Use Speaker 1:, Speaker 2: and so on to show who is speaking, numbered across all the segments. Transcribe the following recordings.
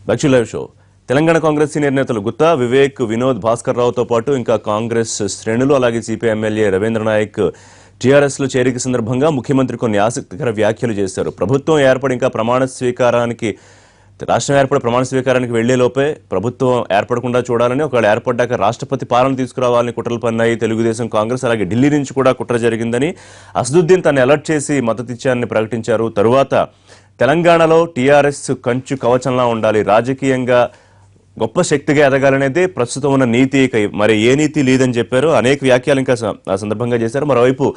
Speaker 1: Lakshmi live show. Telangana Congress senior నేతలు గుత్తా, వివేక్, వినోద్, భాస్కర్ రావుతో పాటు ఇంకా కాంగ్రెస్ శ్రేణులు అలాగే సిపిఐ ఎమ్మెల్యే రవీంద్ర నాయక్ టీఆర్ఎస్ లో చేరిక సందర్భంగా ముఖ్యమంత్రి కొన్ని ఆసక్తికర వ్యాఖ్యలు చేశారు. ప్రభుత్వం ఏర్పడి ఇంకా రాష్ట్రం ఏర్పడి ప్రమాణ స్వీకారానికి వెళ్లేలోపే ప్రభుత్వం ఏర్పడకుండా చూడాలని, ఒకవేళ ఏర్పడ్డాక రాష్ట్రపతి పాలన తీసుకురావాలని కుట్రలు పన్నాయి తెలుగుదేశం, కాంగ్రెస్. అలాగే ఢిల్లీ నుంచి కూడా కుట్ర జరిగిందని అసదుద్దీన్ తను అలర్ట్ చేసి మద్దతిచ్చారని ప్రకటించారు. తరువాత తెలంగాణలో టీఆర్ఎస్ కంచు కవచంలా ఉండాలి, రాజకీయంగా గొప్ప శక్తిగా ఎదగాలనేది ప్రస్తుతం ఉన్న నీతి, మరి ఏ నీతి లేదని చెప్పారు. అనేక వ్యాఖ్యలు ఇంకా ఆ సందర్భంగా చేశారు. మరోవైపు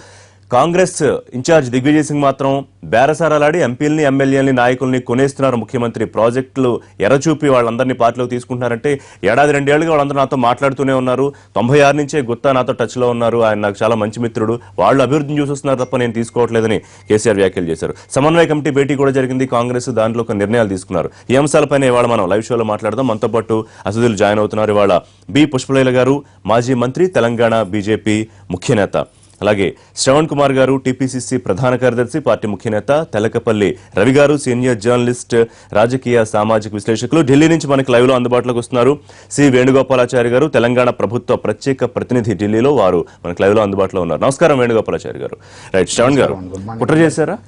Speaker 1: కాంగ్రెస్ ఇన్ఛార్జ్ దిగ్విజయ్ సింగ్ మాత్రం బేరసారాలాడి ఎంపీలని, ఎమ్మెల్యేలని, నాయకుల్ని కొనేస్తున్నారు ముఖ్యమంత్రి. ప్రాజెక్టులు ఎర్రచూపి వాళ్ళందరినీ పార్టీలోకి తీసుకుంటున్నారంటే ఏడాది 2 ఏళ్లుగా వాళ్ళందరూ నాతో మాట్లాడుతూనే ఉన్నారు. 96 నుంచే గుత్తా నాతో టచ్లో ఉన్నారు, ఆయన నాకు చాలా మంచి మిత్రుడు, వాళ్ళు అభివృద్ధిని చూస్తున్నారు తప్ప నేను తీసుకోవట్లేదని కేసీఆర్ వ్యాఖ్యలు చేశారు. సమన్వయ కమిటీ భేటీ కూడా జరిగింది కాంగ్రెస్, దాంట్లో కొన్ని నిర్ణయాలు తీసుకున్నారు. ఈ అంశాలపైన ఇవాళ మనం లైవ్ షోలో మాట్లాడదాం. మనతో పాటు అతిథులు జాయిన్ అవుతున్నారు. ఇవాళ బి పుష్పలీల గారు, మాజీ మంత్రి, తెలంగాణ బీజేపీ ముఖ్య నేత. అలాగే శ్రవణ్ కుమార్ గారు, టీపీసీసీ ప్రధాన కార్యదర్శి, పార్టీ ముఖ్య నేత. తెలకపల్లి రవి గారు, సీనియర్ జర్నలిస్ట్, రాజకీయ సామాజిక విశ్లేషకులు. ఢిల్లీ నుంచి మనకి లైవ్ లో అందుబాటులోకి వస్తున్నారు సి వేణుగోపాలాచారి గారు, తెలంగాణ ప్రభుత్వ ప్రత్యేక ప్రతినిధి, ఢిల్లీలో. వారు మనకి లైవ్ లో అందుబాటులో ఉన్నారు. నమస్కారం వేణుగోపాలాచారి గారు. రైట్, శ్రవణ్ గారు, కుట్ర చేశారా?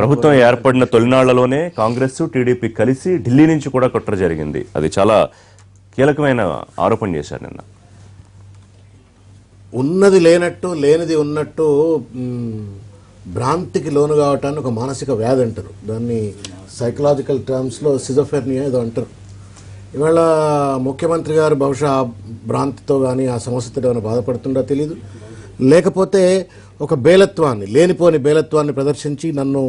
Speaker 1: ప్రభుత్వం ఏర్పడిన తొలినాళ్లలోనే కాంగ్రెస్, టీడీపీ కలిసి ఢిల్లీ నుంచి కూడా కుట్ర జరిగింది. అది చాలా కీలకమైన ఆరోపణ చేశారు నిన్న.
Speaker 2: ఉన్నది లేనట్టు, లేనిది ఉన్నట్టు భ్రాంతికి లోను కావటాన్ని ఒక మానసిక వ్యాధి అంటారు. దాన్ని సైకలాజికల్ టర్మ్స్లో సిజోఫెర్నియా ఏదో అంటారు. ఇవాళ ముఖ్యమంత్రి గారు బహుశా భ్రాంతితో కానీ ఆ సమస్యతో ఏమైనా బాధపడుతుండో తెలియదు, లేకపోతే ఒక బేలత్వాన్ని, లేనిపోని బేలత్వాన్ని ప్రదర్శించి నన్ను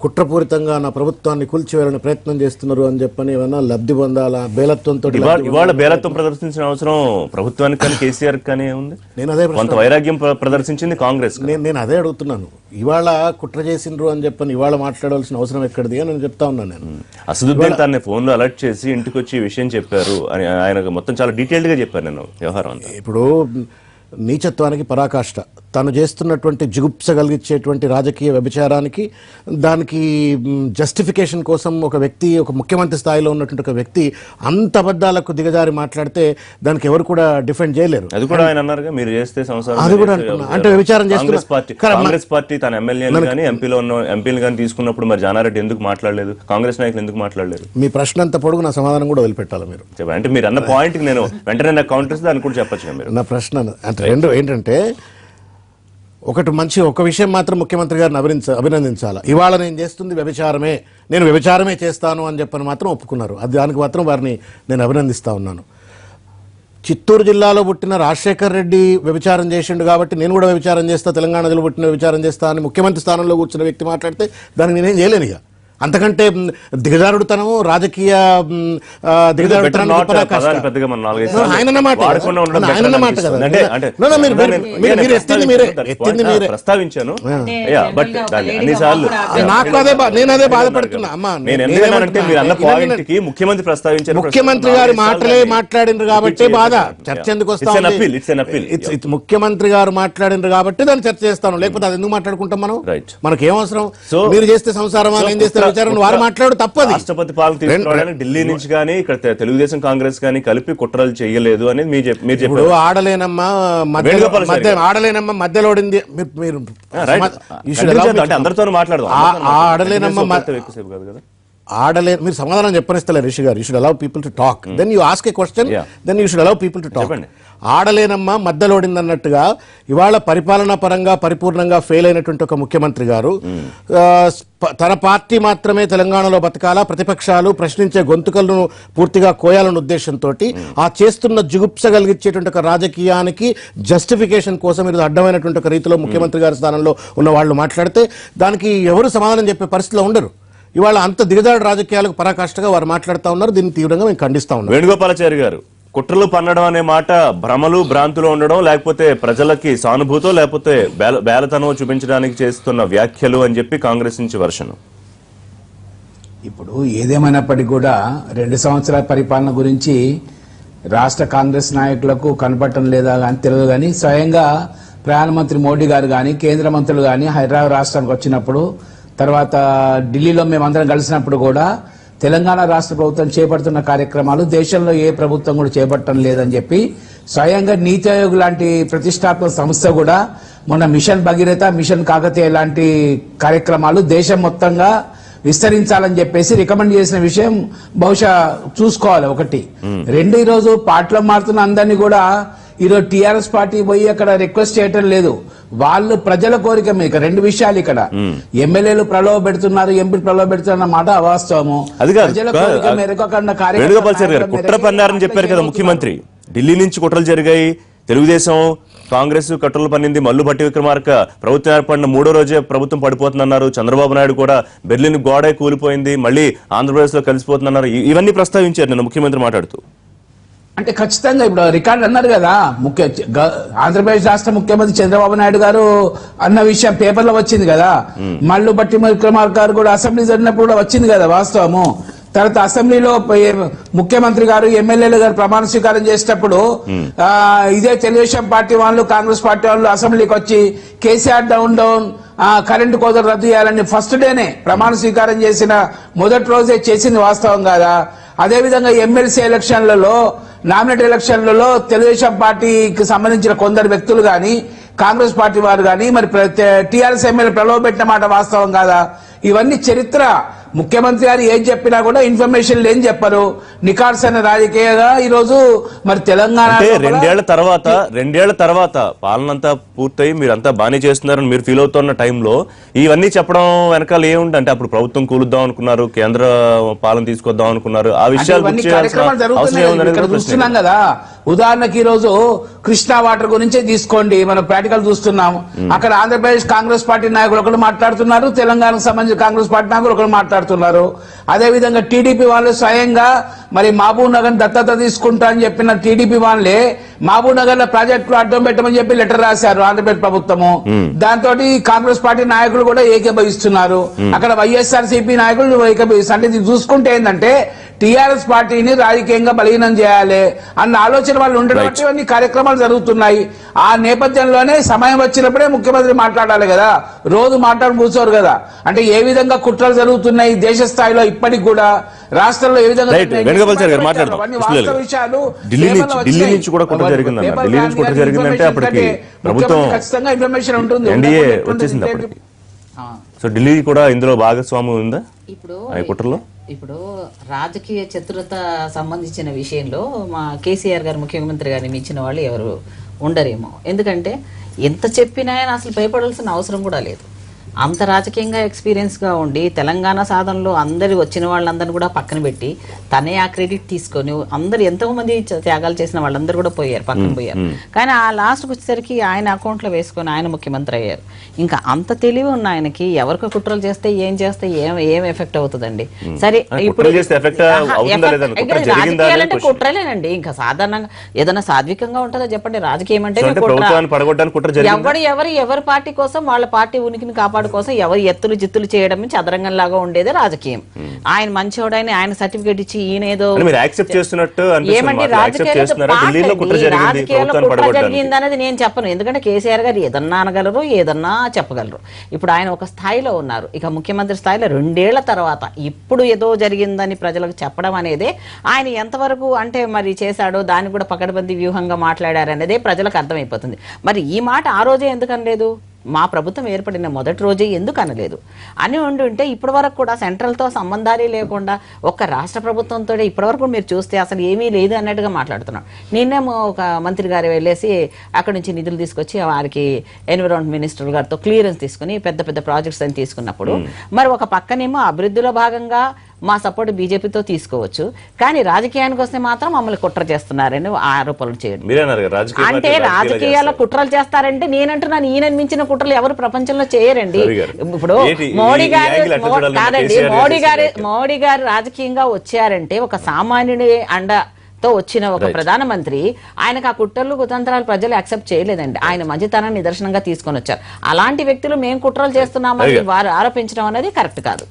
Speaker 2: కుట్రపూరితంగా నా ప్రభుత్వాన్ని కూల్చివేయాలని ప్రయత్నం చేస్తున్నారు అని చెప్పని ఏమన్నా లబ్ధి పొందాల బేలత్వంతో.
Speaker 1: ఇవాళ బేలత్వం ప్రదర్శించిన అవసరం ప్రభుత్వానికి కానీ కేసీఆర్ కానీ ఉంది?
Speaker 2: నేను అదే
Speaker 1: కొంత వైరాగ్యం ప్రదర్శించింది కాంగ్రెస్.
Speaker 2: నేను అదే అడుగుతున్నాను. ఇవాళ కుట్ర చేసిండ్రు అని చెప్పని ఇవాళ మాట్లాడాల్సిన అవసరం ఎక్కడిది అని నేను చెప్తా ఉన్నాను. నేను
Speaker 1: అసదుద్దీన్ తన ఫోన్ లో అలర్ట్ చేసి ఇంటికి వచ్చి ఈ విషయం చెప్పారు అని ఆయన మొత్తం చాలా డీటెయిల్డ్ గా చెప్పారు నేను వ్యవహారం అంతా.
Speaker 2: ఇప్పుడు నీచత్వానికి పరాకాష్ట, తను చేస్తున్నటువంటి జిగుప్స కలిగించేటువంటి రాజకీయ వ్యభిచారానికి, దానికి జస్టిఫికేషన్ కోసం ఒక వ్యక్తి, ఒక ముఖ్యమంత్రి స్థాయిలో ఉన్నటువంటి ఒక వ్యక్తి అంత అబద్ధాలకు దిగజారి మాట్లాడితే దానికి ఎవరు కూడా డిఫెండ్ చేయలేరు.
Speaker 1: అది కూడా ఆయన అన్నారు, మీరు చేస్తే
Speaker 2: అది కూడా అంటే వ్యభిచారం చేస్తున్నారు.
Speaker 1: కాంగ్రెస్ పార్టీ తన ఎమ్మెల్యేలు కానీ ఎంపీలు కానీ తీసుకున్నప్పుడు మరి జానారెడ్డి ఎందుకు మాట్లాడలేదు? కాంగ్రెస్ నాయకులు ఎందుకు మాట్లాడలేదు?
Speaker 2: మీ ప్రశ్న అంత పొడుగు నా సమాధానం కూడా వదిలిపెట్టాలి మీరు.
Speaker 1: అంటే మీరు అన్న పాయింట్ నేను వెంటనే నాకు కౌంటర్స్ దాన్ని కూడా చెప్పచ్చు. మీరు
Speaker 2: నా ప్రశ్న అంటే రెండు ఏంటంటే, ఒక విషయం మాత్రం ముఖ్యమంత్రి గారిని అభినందించాలి. ఇవాళ నేను చేస్తుంది వ్యభిచారమే, నేను వ్యభిచారమే చేస్తాను అని చెప్పని మాత్రం ఒప్పుకున్నారు. అది దానికి మాత్రం వారిని నేను అభినందిస్తా ఉన్నాను. చిత్తూరు జిల్లాలో పుట్టిన రాజశేఖర్ రెడ్డి వ్యభిచారం చేసిండు కాబట్టి నేను కూడా వ్యభిచారం చేస్తా, తెలంగాణలో పుట్టిన వ్యభిచారం చేస్తా అని ముఖ్యమంత్రి స్థానంలో కూర్చున్న వ్యక్తి మాట్లాడితే దానికి నేనేం చేయలేను. ఇక అంతకంటే దిగజారుడుతనము, రాజకీయ దిగజారుడుతనం
Speaker 1: ప్రస్తావించాను.
Speaker 2: నాకు నేను అదే బాధపడుతున్నా. అమ్మా,
Speaker 1: ముఖ్యమంత్రి ప్రస్తావించారు,
Speaker 2: ముఖ్యమంత్రి గారి మాటలే మాట్లాడినారు కాబట్టి బాధ. చర్చ ఎందుకు వస్తాను? ముఖ్యమంత్రి గారు మాట్లాడినారు కాబట్టి దాన్ని చర్చ చేస్తాను, లేకపోతే అది ఎందుకు మాట్లాడుకుంటాం మనం? మనకేం అవసరం? మీరు చేస్తే సంసారం, ఏం చేస్తే వారు మాట్లాడు తప్పదు.
Speaker 1: రాష్ట్రపతి పాలన తీసుకోవడానికి ఢిల్లీ నుంచి కానీ ఇక్కడ తెలుగుదేశం, కాంగ్రెస్ కానీ కలిపి కుట్రలు చేయలేదు అని మీరు చెప్పారు.
Speaker 2: ఆడలేనమ్మా మధ్యలో
Speaker 1: అందరితో మాట్లాడదాం.
Speaker 2: మీరు సమాధానం చెప్పనిస్తలే రిషి గారు. You should allow people to talk. Then you ask a question, then you should allow people to talk. ఆడలేనమ్మా మధ్యలోడింది అన్నట్టుగా ఇవాళ పరిపాలనా పరంగా పరిపూర్ణంగా ఫెయిల్ అయినటువంటి ఒక ముఖ్యమంత్రి గారు తన పార్టీ మాత్రమే తెలంగాణలో బతకాలా, ప్రతిపక్షాలు ప్రశ్నించే గొంతుకలను పూర్తిగా కోయాలన్న ఉద్దేశంతో ఆ చేస్తున్న జిగుప్స కలిగించేటువంటి ఒక రాజకీయానికి జస్టిఫికేషన్ కోసం ఇది అడ్డమైనటువంటి ఒక రీతిలో ముఖ్యమంత్రి గారి స్థానంలో ఉన్న వాళ్ళు మాట్లాడితే దానికి ఎవరు సమాధానం చెప్పే పరిస్థితిలో ఉండరు. ఇవాళ అంత దిగజాడు రాజకీయాలకు పరాకాష్ఠగా వారు మాట్లాడుతూ ఉన్నారు. దీన్ని తీవ్రంగా మేము ఖండిస్తా ఉన్నాం.
Speaker 1: వేణుగోపాలాచారి గారు, కుట్రలు పన్నడం అనే మాట భ్రమలు, భ్రాంతులు ఉండడం, లేకపోతే ప్రజలకి సానుభూతో, లేకపోతే బేలతనం చూపించడానికి చేస్తున్న వ్యాఖ్యలు అని చెప్పి కాంగ్రెస్ నుంచి వర్షను.
Speaker 3: ఇప్పుడు ఏదేమైనప్పటికీ కూడా 2 సంవత్సరాల పరిపాలన గురించి రాష్ట్ర కాంగ్రెస్ నాయకులకు కనపడటం లేదా అని తెలియదు. కానీ స్వయంగా ప్రధానమంత్రి మోడీ గారు కానీ, కేంద్ర మంత్రులు కానీ హైదరాబాద్ రాష్ట్రానికి వచ్చినప్పుడు, తర్వాత ఢిల్లీలో మేమందరం కలిసినప్పుడు కూడా తెలంగాణ రాష్ట్ర ప్రభుత్వం చేపడుతున్న కార్యక్రమాలు దేశంలో ఏ ప్రభుత్వం కూడా చేపట్టడం లేదని చెప్పి స్వయంగా నీతి ఆయోగ్ లాంటి ప్రతిష్టాత్మక సంస్థ కూడా మొన్న మిషన్ భగీరథ, మిషన్ కాకతీయ లాంటి కార్యక్రమాలు దేశం మొత్తంగా విస్తరించాలని చెప్పేసి రికమెండ్ చేసిన విషయం బహుశా చూసుకోవాలి. ఒకటి. రెండు, ఈరోజు పార్టీలో మారుతున్న అందరినీ కూడా ఈరోజు టీఆర్ఎస్ పార్టీ పోయి అక్కడ రిక్వెస్ట్ చేయటం లేదు. వాళ్ళు ప్రజల కోరిక మీద రెండు విషయాలు ఇక్కడ ఎమ్మెల్యేలు ప్రలోభ పెడుతున్నారు, ఎంపీలు ప్రలోభ పెడుతున్నారు అన్నమాట అవాస్తవము. ప్రజల కోరిక మేరకు
Speaker 1: కుట్ర పన్నారని చెప్పారు కదా ముఖ్యమంత్రి. ఢిల్లీ నుంచి కుట్రలు జరిగాయి, తెలుగుదేశం కాంగ్రెస్ కట్టులు పన్నింది, మల్లు భట్టి విక్రమార్క ప్రభుత్వం ఏర్పడిన 3వ రోజే ప్రభుత్వం పడిపోతుందన్నారు. చంద్రబాబు నాయుడు కూడా బెర్లిన్ గోడే కూలిపోయింది, మళ్ళీ ఆంధ్రప్రదేశ్ లో కలిసిపోతుందన్నారు. ఇవన్నీ ప్రస్తావించారు నిన్న ముఖ్యమంత్రి మాట్లాడుతూ.
Speaker 3: అంటే ఖచ్చితంగా ఇప్పుడు రికార్డు అన్నారు కదా, ఆంధ్రప్రదేశ్ రాష్ట్ర ముఖ్యమంత్రి చంద్రబాబు నాయుడు గారు అన్న విషయం పేపర్లో వచ్చింది కదా. మల్లు భట్టి విక్రమార్క గారు కూడా అసెంబ్లీ జరిగినప్పుడు కూడా వచ్చింది కదా వాస్తవము. తర్వాత అసెంబ్లీలో ముఖ్యమంత్రి గారు, ఎమ్మెల్యేలు గారు ప్రమాణ స్వీకారం చేసేటప్పుడు ఇదే తెలుగుదేశం పార్టీ వాళ్ళు, కాంగ్రెస్ పార్టీ వాళ్ళు అసెంబ్లీకి వచ్చి కేసీఆర్ డౌన్ కరెంటు కోతలు రద్దు చేయాలని ఫస్ట్ డేనే ప్రమాణ స్వీకారం చేసిన మొదటి రోజే చేసింది వాస్తవం కాదా? అదేవిధంగా ఎమ్మెల్సీ ఎలక్షన్లలో, నామినేట్ ఎలక్షన్లలో తెలుగుదేశం పార్టీకి సంబంధించిన కొందరు వ్యక్తులు గాని, కాంగ్రెస్ పార్టీ వారు గాని మరి టీఆర్ఎస్ ఎమ్మెల్యే ప్రలోభ పెట్టిన మాట వాస్తవం కాదా? ఇవన్నీ చరిత్ర. ముఖ్యమంత్రి గారు ఏం చెప్పినా కూడా ఇన్ఫర్మేషన్ లేని చెప్పరు. నికార్సైన రాజకీయంగా ఈరోజు మరి తెలంగాణ
Speaker 1: రెండేళ్ల తర్వాత పాలనంతా పూర్తయి మీరంతా బానే చేస్తున్నారని మీరు ఫీల్ అవుతున్న టైంలో ఇవన్నీ చెప్పడం వెనకాల ఏముందంటే అప్పుడు ప్రభుత్వం కూలుద్దాం అనుకున్నారు, కేంద్ర పాలన తీసుకొద్దాం అనుకున్నారు, ఆ విషయాలు
Speaker 3: చూస్తున్నాం కదా. ఉదాహరణకి ఈరోజు కృష్ణా వాటర్ గురించే తీసుకోండి, మనం ప్రాక్టికల్ చూస్తున్నాం. అక్కడ ఆంధ్రప్రదేశ్ కాంగ్రెస్ పార్టీ నాయకులు ఒకరు మాట్లాడుతున్నారు, తెలంగాణకు సంబంధించిన కాంగ్రెస్ పార్టీ నాయకులు ఒకరు మాట్లాడుతున్నారు. అదేవిధంగా టీడీపీ వాళ్ళు స్వయంగా మరి మహబూబ్ నగర్ దత్తత తీసుకుంటా అని చెప్పిన టీడీపీ వాళ్ళే మహబూబ్ నగర్ లో ప్రాజెక్టులు అడ్డం పెట్టమని చెప్పి లెటర్ రాశారు ఆంధ్రప్రదేశ్ ప్రభుత్వము. దాంతో కాంగ్రెస్ పార్టీ నాయకులు కూడా ఏకీభవిస్తున్నారు. అక్కడ వైఎస్ఆర్సీపీ నాయకులు ఏకీభవిస్తారు. అంటే ఇది చూసుకుంటే ఏంటంటే టీఆర్ఎస్ పార్టీని రాజకీయంగా బలహీనం చేయాలి అన్న ఆలోచన వాళ్ళు ఉండడం బట్టి ఇవన్నీ కార్యక్రమాలు జరుగుతున్నాయి. ఆ నేపథ్యంలోనే సమయం వచ్చినప్పుడే ముఖ్యమంత్రి మాట్లాడాలి కదా, రోజు మాట్లాడి కూర్చోరు కదా. అంటే ఏ విధంగా కుట్రలు జరుగుతున్నాయి దేశ స్థాయిలో ఇప్పటికి కూడా, రాష్ట్రంలో ఏ విధంగా ఖచ్చితంగా ఇన్ఫర్మేషన్ ఉంటుంది.
Speaker 1: సో ఢిల్లీ కూడా ఇందులో భాగస్వామ్యం ఉందా కుట్రలో?
Speaker 4: ఇప్పుడు రాజకీయ చతురత సంబంధించిన విషయంలో మా కేసీఆర్ గారు ముఖ్యమంత్రి గారిని మించిన వాళ్ళు ఎవరు ఉండరేమో. ఎందుకంటే ఎంత చెప్పినా ఆయన అసలు భయపడాల్సిన అవసరం కూడా లేదు. అంత రాజకీయంగా ఎక్స్పీరియన్స్గా ఉండి తెలంగాణ సాధనలో అందరి వచ్చిన వాళ్ళందరినీ కూడా పక్కన పెట్టి తనే ఆ క్రెడిట్ తీసుకొని అందరు ఎంతోమంది త్యాగాలు చేసిన వాళ్ళందరూ కూడా పోయారు, పక్కన పోయారు. కానీ ఆ లాస్ట్కి వచ్చేసరికి ఆయన అకౌంట్లో వేసుకొని ఆయన ముఖ్యమంత్రి అయ్యారు. ఇంకా అంత తెలివి ఉన్న ఆయనకి ఎవరికి కుట్రలు చేస్తే ఏం ఎఫెక్ట్ అవుతుందండి? సరే ఇప్పుడు రాజకీయాలంటే కుట్రలేనండి. ఇంకా సాధారణంగా ఏదైనా సాత్వికంగా ఉంటుందో చెప్పండి. రాజకీయం అంటే ఎవరి పార్టీ కోసం వాళ్ళ పార్టీ ఉనికిని కాపాడు కోసం ఎవరు ఎత్తులు జిత్తులు చేయడం చదరంగం లాగా ఉండేదే రాజకీయం. ఆయన మంచివాడని ఆయన సర్టిఫికేట్ ఇచ్చి ఈయన ఏదో ఏమంటే రాజకీయాల్లో కుట్ర జరిగింది అనేది నేను చెప్పను. ఎందుకంటే కేసీఆర్ గారు ఏదన్నా అనగలరు, ఏదన్నా చెప్పగలరు. ఇప్పుడు ఆయన ఒక స్థాయిలో ఉన్నారు, ఇక ముఖ్యమంత్రి స్థాయిలో 2 ఏళ్ల తర్వాత ఇప్పుడు ఏదో జరిగిందని ప్రజలకు చెప్పడం అనేది ఆయన ఎంతవరకు అంటే మరి చేశాడో దాన్ని కూడా పకడ్బందీ వ్యూహంగా మాట్లాడారనేదే ప్రజలకు అర్థమైపోతుంది. మరి ఈ మాట ఆ రోజే ఎందుకు అనలేదు? మా ప్రభుత్వం ఏర్పడిన మొదటి రోజే ఎందుకు అనలేదు అని ఉంటే ఇప్పటి వరకు కూడా సెంట్రల్తో సంబంధాలే లేకుండా ఒక్క రాష్ట్ర ప్రభుత్వంతో ఇప్పటివరకు మీరు చూస్తే అసలు ఏమీ లేదు అన్నట్టుగా మాట్లాడుతున్నాం. నిన్నేమో ఒక మంత్రి గారు వెళ్ళేసి అక్కడి నుంచి నిధులు తీసుకొచ్చి వారికి ఎన్విరాన్మెంట్ మినిస్టర్ గారితో క్లియరెన్స్ తీసుకుని పెద్ద పెద్ద ప్రాజెక్ట్స్ అని తీసుకున్నప్పుడు మరి ఒక పక్కనేమో అభివృద్ధిలో భాగంగా మా సపోర్ట్ బీజేపీతో తీసుకోవచ్చు, కానీ రాజకీయానికి వస్తే మాత్రం మమ్మల్ని కుట్ర చేస్తున్నారని ఆరోపణలు చేయడం. అంటే రాజకీయాల్లో కుట్రలు చేస్తారంటే నేనంటున్నాను, ఈయన మించిన కుట్రలు ఎవరు ప్రపంచంలో చేయరండి. ఇప్పుడు మోడీ గారు రాజకీయంగా వచ్చారంటే ఒక సామాన్యుడి తో వచ్చిన ఒక ప్రధానమంత్రి, ఆయనకు ఆ కుట్రలు కుతంత్రాలు ప్రజలు యాక్సెప్ట్ చేయలేదండి. ఆయన మంచితనాన్ని నిదర్శనంగా తీసుకొని వచ్చారు. అలాంటి వ్యక్తులు మేము కుట్రలు చేస్తున్నామని వారు ఆరోపించడం అనేది కరెక్ట్ కాదు.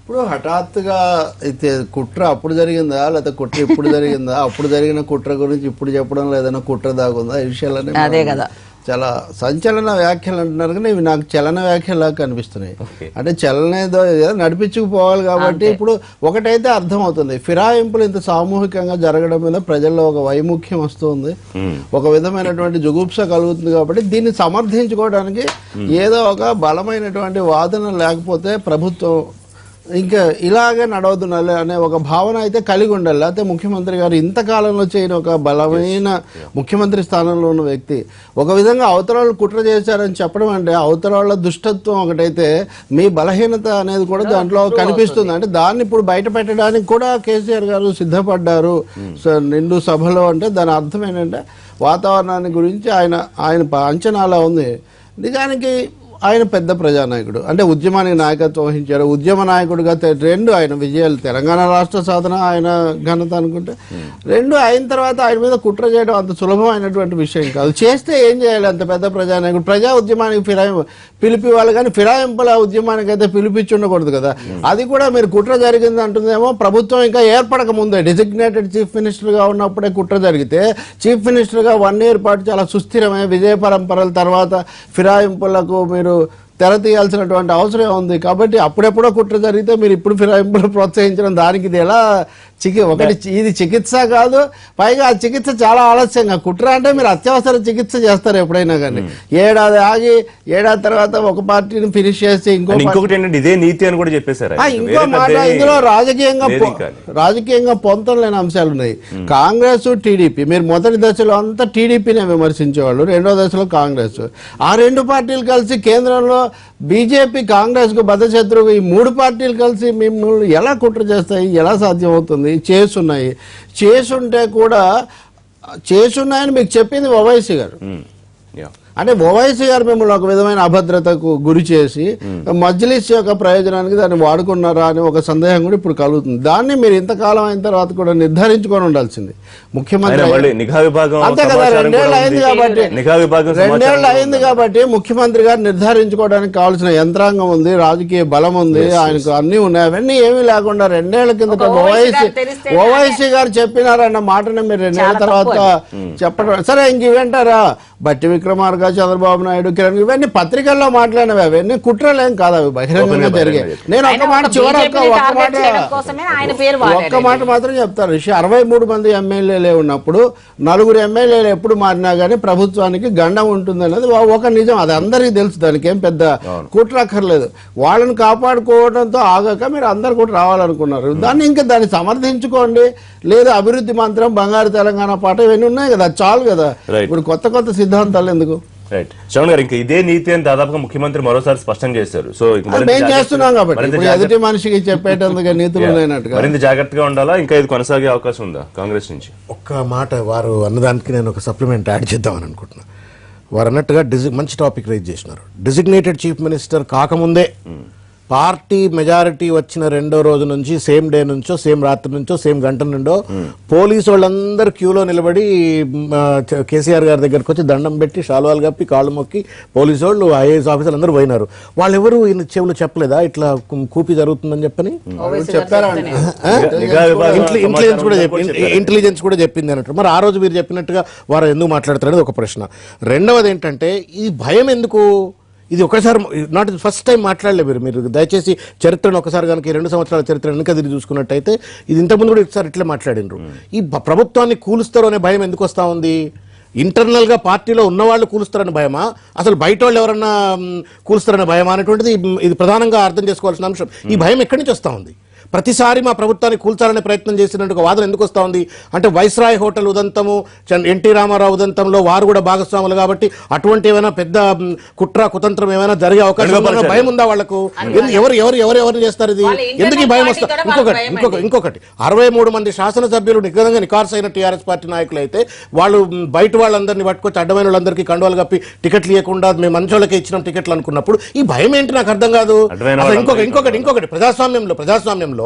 Speaker 5: ఇప్పుడు హఠాత్తుగా అయితే కుట్ర అప్పుడు జరిగిందా లేకపోతే కుట్ర ఇప్పుడు జరిగిందా, అప్పుడు జరిగిన కుట్ర గురించి ఇప్పుడు చెప్పడం లేదన్నా కుట్ర దాగుందా, ఈ విషయాలన్నీ
Speaker 4: అదే కదా
Speaker 5: చాలా సంచలన వ్యాఖ్యలు అంటున్నారు కానీ ఇవి నాకు చలన వ్యాఖ్యలా కనిపిస్తున్నాయి. అంటే చలనేదో నడిపించుకుపోవాలి కాబట్టి ఇప్పుడు ఒకటైతే అర్థమవుతుంది, ఫిరాయింపులు ఇంత సామూహికంగా జరగడం మీద ప్రజల్లో ఒక వైముఖ్యం వస్తుంది, ఒక విధమైనటువంటి జుగుప్స కలుగుతుంది. కాబట్టి దీన్ని సమర్థించుకోవడానికి ఏదో ఒక బలమైనటువంటి వాదన లేకపోతే ప్రభుత్వం ఇంకా ఇలాగే నడవదు అనే ఒక భావన అయితే కలిగి ఉండాలి. అయితే ముఖ్యమంత్రి గారు ఇంతకాలంలో చేయని ఒక బలమైన ముఖ్యమంత్రి స్థానంలో ఉన్న వ్యక్తి ఒక విధంగా అవతరాలు కుట్ర చేశారని చెప్పడం అంటే అవతరాల దుష్టత్వం ఒకటైతే మీ బలహీనత అనేది కూడా దాంట్లో కనిపిస్తుంది. అంటే దాన్ని ఇప్పుడు బయట పెట్టడానికి కూడా కేసీఆర్ గారు సిద్ధపడ్డారు నిండు సభలో. అంటే దాని అర్థం ఏంటంటే వాతావరణాన్ని గురించి ఆయన అంచనాలా ఉంది. నిజానికి ఆయన పెద్ద ప్రజానాయకుడు, అంటే ఉద్యమానికి నాయకత్వం వహించారు. ఉద్యమ నాయకుడిగా రెండు ఆయన విజయాలు, తెలంగాణ రాష్ట్ర సాధన ఆయన ఘనత అనుకుంటే, రెండు అయిన తర్వాత ఆయన మీద కుట్ర చేయడం అంత సులభమైనటువంటి విషయం కాదు. చేస్తే ఏం చేయాలి అంత పెద్ద ప్రజానాయకుడు? ప్రజా ఉద్యమానికి పిలిపి వాళ్ళు కానీ ఫిరాయింపుల ఉద్యమానికి అయితే పిలిపించి ఉండకూడదు కదా. అది కూడా మీరు కుట్ర జరిగింది అంటుందేమో ప్రభుత్వం ఇంకా ఏర్పడక ముందే, డెసిగ్నేటెడ్ చీఫ్ మినిస్టర్గా ఉన్నప్పుడే కుట్ర జరిగితే చీఫ్ మినిస్టర్గా 1 year పాటు చాలా సుస్థిరమైన విజయ పరంపరల తర్వాత ఫిరాయింపులకు మీరు తెర తీయాల్సినటువంటి అవసరం ఉంది. కాబట్టి అప్పుడెప్పుడో కుట్ర జరిగితే మీరు ఇప్పుడు ఫిరాయింపులు ప్రోత్సహించడం దానికి ఇది ఎలా ఇది చికిత్స కాదు. పైగా ఆ చికిత్స చాలా ఆలస్యంగా, కుట్ర అంటే మీరు అత్యవసర చికిత్స చేస్తారు ఎప్పుడైనా కానీ. ఏడాది ఆగి ఏడాది తర్వాత ఒక పార్టీని ఫినిష్ చేసి
Speaker 1: ఇంకొకటి ఏంటంటే ఇదే నీతి అని కూడా చెప్పేశారు.
Speaker 2: ఇంకో మాట, ఇందులో రాజకీయంగా పొంతం లేని అంశాలు ఉన్నాయి. కాంగ్రెస్ టీడీపీ, మీరు మొదటి దశలో అంతా టీడీపీనే విమర్శించేవాళ్ళు, రెండో దశలో కాంగ్రెస్. ఆ రెండు పార్టీలు కలిసి కేంద్రంలో బీజేపీ కాంగ్రెస్ కు బద్ధశత్రువు, ఈ 3 పార్టీలు కలిసి మిమ్మల్ని ఎలా కుట్ర చేస్తాయి? ఎలా సాధ్యం అవుతుంది? చేసుంటే కూడా చేసున్నాయని మీకు చెప్పింది ఓవైసీ గారు. అంటే ఓవైసీ గారు మిమ్మల్ని ఒక విధమైన అభద్రతకు గురి చేసి మజ్లిస్ యొక్క ప్రయోజనానికి దాన్ని వాడుకున్నారా అని ఒక సందేహం కూడా ఇప్పుడు కలుగుతుంది. దాన్ని మీరు ఇంతకాలం అయిన తర్వాత కూడా నిర్ధారించుకొని ఉండాల్సింది ముఖ్యమంత్రి. అంతే కదా, 2 ఏళ్ళు అయింది కాబట్టి ముఖ్యమంత్రి గారు నిర్ధారించుకోవడానికి కావాల్సిన యంత్రాంగం ఉంది, రాజకీయ బలం ఉంది, ఆయనకు అన్ని ఉన్నాయి. అవన్నీ ఏమీ లేకుండా 2 ఏళ్ల కిందట ఓవైసీ గారు చెప్పినారన్న మాటను మీరు 2 ఏళ్ల తర్వాత చెప్పడం. సరే, ఇంక ఇవేంటారా బట్టి విక్రమార్క, చంద్రబాబు నాయుడు, కిరణ్, ఇవన్నీ పత్రికల్లో మాట్లాడినవి, అవన్నీ కుట్రలేం కాదు, అవి బహిరంగంగా జరిగాయి. నేను ఒక్క మాట మాత్రం చెప్తాను. 63 మంది ఎమ్మెల్యేలే ఉన్నప్పుడు 4 ఎమ్మెల్యేలు ఎప్పుడు మారినా కానీ ప్రభుత్వానికి గండం ఉంటుంది అనేది ఒక నిజం. అది అందరికీ తెలుసు, దానికి ఏం పెద్ద కుట్ర అక్కర్లేదు. వాళ్ళని కాపాడుకోవడంతో ఆగాక మీరు అందరు కూడా రావాలనుకున్నారు. దాన్ని సమర్థించుకోండి. లేదా అభివృద్ధి మంత్రం, బంగారు తెలంగాణ పాట, ఇవన్నీ ఉన్నాయి కదా, చాలు కదా. ఇప్పుడు కొత్త సిద్ధాంతాలు ఎందుకు?
Speaker 1: రైట్, శ్రవణ్ గారు, ఇంకా ఇదే నీతి అని దాదాపుగా ముఖ్యమంత్రి మరోసారి స్పష్టం చేశారు. సో
Speaker 2: మేము చేస్తున్నాం కాబట్టి ఎదుటి మనిషికి చెప్పేటందుకు నీతులు ఉన్నాయన్నట్టుగా
Speaker 1: మరింత జాగ్రత్తగా ఉండాలా? ఇంకా ఇది కొనసాగే అవకాశం ఉందా కాంగ్రెస్ నుంచి?
Speaker 2: ఒక్క మాట వారు అన్నదానికి నేను ఒక సప్లిమెంట్ యాడ్ చేద్దామని అనుకుంటున్నాను. వారు అన్నట్టుగా మంచి టాపిక్ రైజ్ చేసినారు. డెసిగ్నేటెడ్ చీఫ్ మినిస్టర్ కాకముందే పార్టీ మెజారిటీ వచ్చిన 2వ రోజు నుంచి, సేమ్ డే నుంచో, సేమ్ రాత్రి నుంచో, సేమ్ గంట నుండో పోలీసు వాళ్ళందరూ క్యూలో నిలబడి కేసీఆర్ గారి దగ్గరకు వచ్చి దండం పెట్టి షాల్వాలు కప్పి కాళ్ళు మొక్కి పోలీసు వాళ్ళు, ఐఏఎస్ ఆఫీసర్లు అందరూ పోయినారు. వాళ్ళెవరు ఈయన చెవులు చెప్పలేదా ఇట్లా కూపి జరుగుతుందని చెప్పని? ఇంటెలిజెన్స్ కూడా చెప్పింది అన్నట్టు. మరి ఆ రోజు మీరు చెప్పినట్టుగా వారు ఎందుకు మాట్లాడతారనేది ఒక ప్రశ్న. రెండవది ఏంటంటే, ఈ భయం ఎందుకు? ఇది ఒకసారి నాట్ ఫస్ట్ టైం మాట్లాడలేదు మీరు దయచేసి చరిత్రను ఒకసారి కనుక 2 సంవత్సరాల చరిత్ర వెనుక తిరిగి చూసుకున్నట్టయితే ఇది ఇంతకుముందు కూడా ఒకసారి ఇట్లా మాట్లాడినారు. ఈ ప్రభుత్వాన్ని కూలుస్తారు అనే భయం ఎందుకు వస్తూ ఉంది? ఇంటర్నల్గా పార్టీలో ఉన్నవాళ్ళు కూలుస్తారనే భయమా, అసలు బయట వాళ్ళు ఎవరన్నా కూలుస్తారనే భయమా అనేటువంటిది ఇది ప్రధానంగా అర్థం చేసుకోవాల్సిన అంశం. ఈ భయం ఎక్కడి నుంచి వస్తూ ఉంది? ప్రతిసారి మా ప్రభుత్వాన్ని కూల్చాలనే ప్రయత్నం చేసినట్టు వాదన ఎందుకు వస్తూ ఉంది అంటే, వైస్రాయ్ హోటల్ ఉదంతము, ఎన్టీ రామారావు ఉదంతంలో వారు కూడా భాగస్వాములు కాబట్టి అటువంటి ఏమైనా పెద్ద కుట్ర కుతంత్రం ఏమైనా జరిగే అవకాశం భయం ఉందా వాళ్లకు? ఎవరు చేస్తారు ఇది? ఎందుకు ఈ భయం వస్తారు? ఇంకొకటి 63 మంది శాసనసభ్యులు నిజంగా నికార్సైన టీఆర్ఎస్ పార్టీ నాయకులు అయితే వాళ్ళు బయట వాళ్ళందరినీ పట్టుకొచ్చి అడ్డమైన వాళ్ళందరికీ కండువాలు కప్పి టికెట్లు ఇవ్వకుండా మేము మంచోళ్ళకే ఇచ్చినాం టికెట్లు అనుకున్నప్పుడు ఈ భయం ఏంటి నాకు అర్థం కాదు. ఇంకొకటి ప్రజాస్వామ్యంలో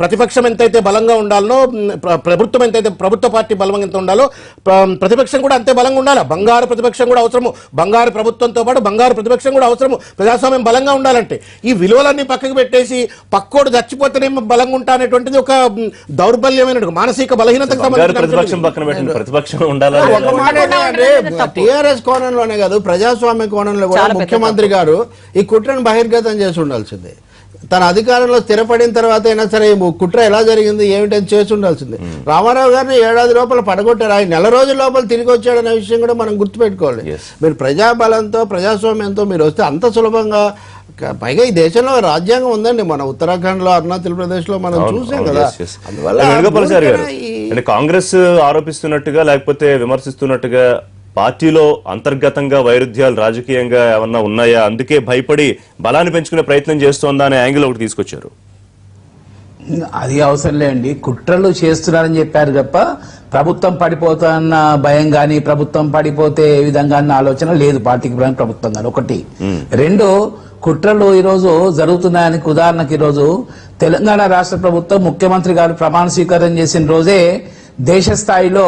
Speaker 2: ప్రతిపక్షం ఎంతైతే బలంగా ఉండాలో ప్రభుత్వం ఎంతైతే ప్రభుత్వ పార్టీ బలం ఎంత ఉండాలో ప్రతిపక్షం కూడా అంతే బలంగా ఉండాలి. బంగారు ప్రతిపక్షం కూడా అవసరము, బంగారు ప్రభుత్వంతో పాటు బంగారు ప్రతిపక్షం కూడా అవసరము. ప్రజాస్వామ్యం బలంగా ఉండాలంటే ఈ విలువలన్నీ పక్కకు పెట్టేసి పక్కోడు చచ్చిపోతేనే బలంగా ఉంటా అనేటువంటిది ఒక దౌర్బల్యమైన మానసిక బలహీనతకు
Speaker 1: ప్రతిపక్షం పక్కన పెట్టిన ప్రతిపక్షం ఉండాలి.
Speaker 5: ఒక మాట ఏంటంటే టీఆర్ఎస్ కోణంలోనే కాదు, ప్రజాస్వామ్య కోణంలో కూడా ముఖ్యమంత్రి గారు ఈ కుట్రను బహిర్గతం చేసి ఉండాల్సిందే. తన అధికారంలో స్థిరపడిన తర్వాత అయినా సరే కుట్ర ఎలా జరిగింది ఏమిటని చేసి ఉండాల్సిందే. రామారావు గారిని 7 ఏడాది లోపల పడగొట్టారు, ఆయన నెల రోజుల లోపల తిరిగి వచ్చాడనే విషయం కూడా మనం గుర్తుపెట్టుకోవాలి. మీరు ప్రజాబలంతో ప్రజాస్వామ్యంతో మీరు వస్తే అంత సులభంగా, పైగా ఈ దేశంలో రాజ్యాంగం ఉందండి. మన ఉత్తరాఖండ్ లో అరుణాచల్ ప్రదేశ్ లో మనం చూసాం కదా.
Speaker 1: అందువల్ల కాంగ్రెస్ ఆరోపిస్తున్నట్టుగా లేకపోతే విమర్శిస్తున్నట్టుగా పార్టీలో అంతర్గతంగా వైరుధ్యాలు రాజకీయంగా ఏమన్నా ఉన్నాయా, అందుకే భయపడి బలాన్ని పెంచుకునే ప్రయత్నం చేస్తోందా అనే యాంగిల్ ఒకటి తీసుకొచ్చారు.
Speaker 3: అది అవసరం లేండి, కుట్రలు చేస్తున్నారని చెప్పారు తప్ప ప్రభుత్వం పడిపోతున్న భయం గాని ప్రభుత్వం పడిపోతే ఏ విధంగా అన్న ఆలోచన లేదు పార్టీకి ప్రభుత్వం గాని. ఒకటి. రెండు, కుట్రలు ఈరోజు జరుగుతున్నాయని ఉదాహరణకి ఈరోజు తెలంగాణ రాష్ట్ర ప్రభుత్వం ముఖ్యమంత్రి గారు ప్రమాణ స్వీకారం చేసిన రోజే దేశ స్థాయిలో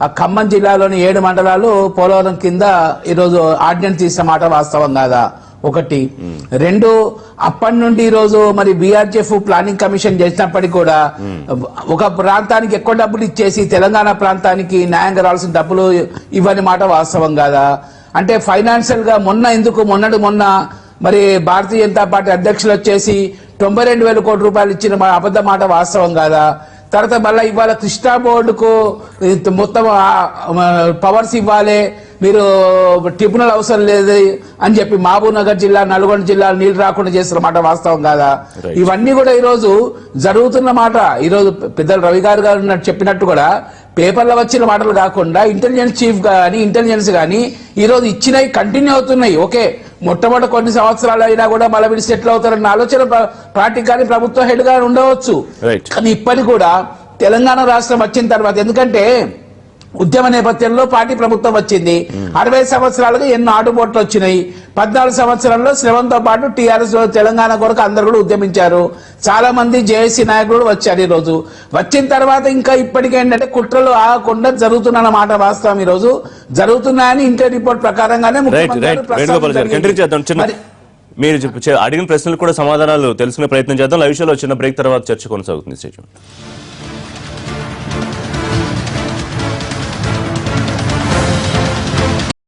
Speaker 3: ఆ ఖమ్మం జిల్లాలోని 7 మండలాలు పోలవరం కింద ఈరోజు ఆర్డినెన్స్ తీసిన మాట వాస్తవం కాదా? ఒకటి. రెండు, అప్పటి నుండి ఈరోజు మరి బీఆర్జీఎఫ్ ప్లానింగ్ కమిషన్ చేసినప్పటికీ కూడా ఒక ప్రాంతానికి ఎక్కువ డబ్బులు ఇచ్చేసి తెలంగాణ ప్రాంతానికి న్యాయంగా రావాల్సిన డబ్బులు ఇవ్వని మాట వాస్తవం కాదా? అంటే ఫైనాన్షియల్ గా మొన్న మరి భారతీయ జనతా పార్టీ అధ్యక్షులు వచ్చేసి 92,000 కోట్ల రూపాయలు ఇచ్చిన అబద్ధ మాట వాస్తవం కాదా? తర్వాత మళ్ళీ ఇవాళ కృష్ణా బోర్డుకు మొత్తం పవర్స్ ఇవ్వాలి, మీరు ట్రిబ్యునల్ అవసరం లేదు అని చెప్పి మహబూబ్ నగర్ జిల్లా, నల్గొండ జిల్లా నీళ్లు రాకుండా చేస్తున్న మాట వాస్తవం కాదా? ఇవన్నీ కూడా ఈరోజు జరుగుతున్న మాట. ఈరోజు పెద్దలు రవి గారు చెప్పినట్టు కూడా పేపర్లో వచ్చిన మాటలు కాకుండా ఇంటెలిజెన్స్ చీఫ్ గానీ ఇంటెలిజెన్స్ గానీ ఈరోజు ఇచ్చినవి కంటిన్యూ అవుతున్నాయి. ఓకే, మొట్టమొదటి కొన్ని సంవత్సరాలు అయినా కూడా మళ్ళీ వీళ్ళు సెటిల్ అవుతారన్న ఆలోచన పార్టీకి కానీ ప్రభుత్వ హెడ్ గా ఉండవచ్చు. కానీ ఇప్పటికి కూడా తెలంగాణ రాష్ట్రం వచ్చిన తర్వాత, ఎందుకంటే ఉద్యమ నేపథ్యంలో పార్టీ ప్రభుత్వం వచ్చింది, 60 సంవత్సరాలుగా ఎన్నో ఆటుపోట్లు వచ్చినాయి. 14 సంవత్సరాల్లో శ్రవంతో పాటు టీఆర్ఎస్ తెలంగాణ కొరకు అందరు కూడా ఉద్యమించారు. చాలా మంది జేఏసీ నాయకులు వచ్చారు. ఈ రోజు వచ్చిన తర్వాత ఇంకా ఇప్పటికేంటంటే కుట్రలు ఆగకుండా జరుగుతున్న మాట వాస్తవం. ఈ రోజు జరుగుతున్నాయని ఇంటర్ రిపోర్ట్ ప్రకారంగానే
Speaker 1: మీరు అడిగిన ప్రశ్నలు కూడా సమాధానాలు తెలుసుకునే ప్రయత్నం చేద్దాం. లైవ్ షోలో చిన్న బ్రేక్ తర్వాత చర్చ కొనసాగుతుంది.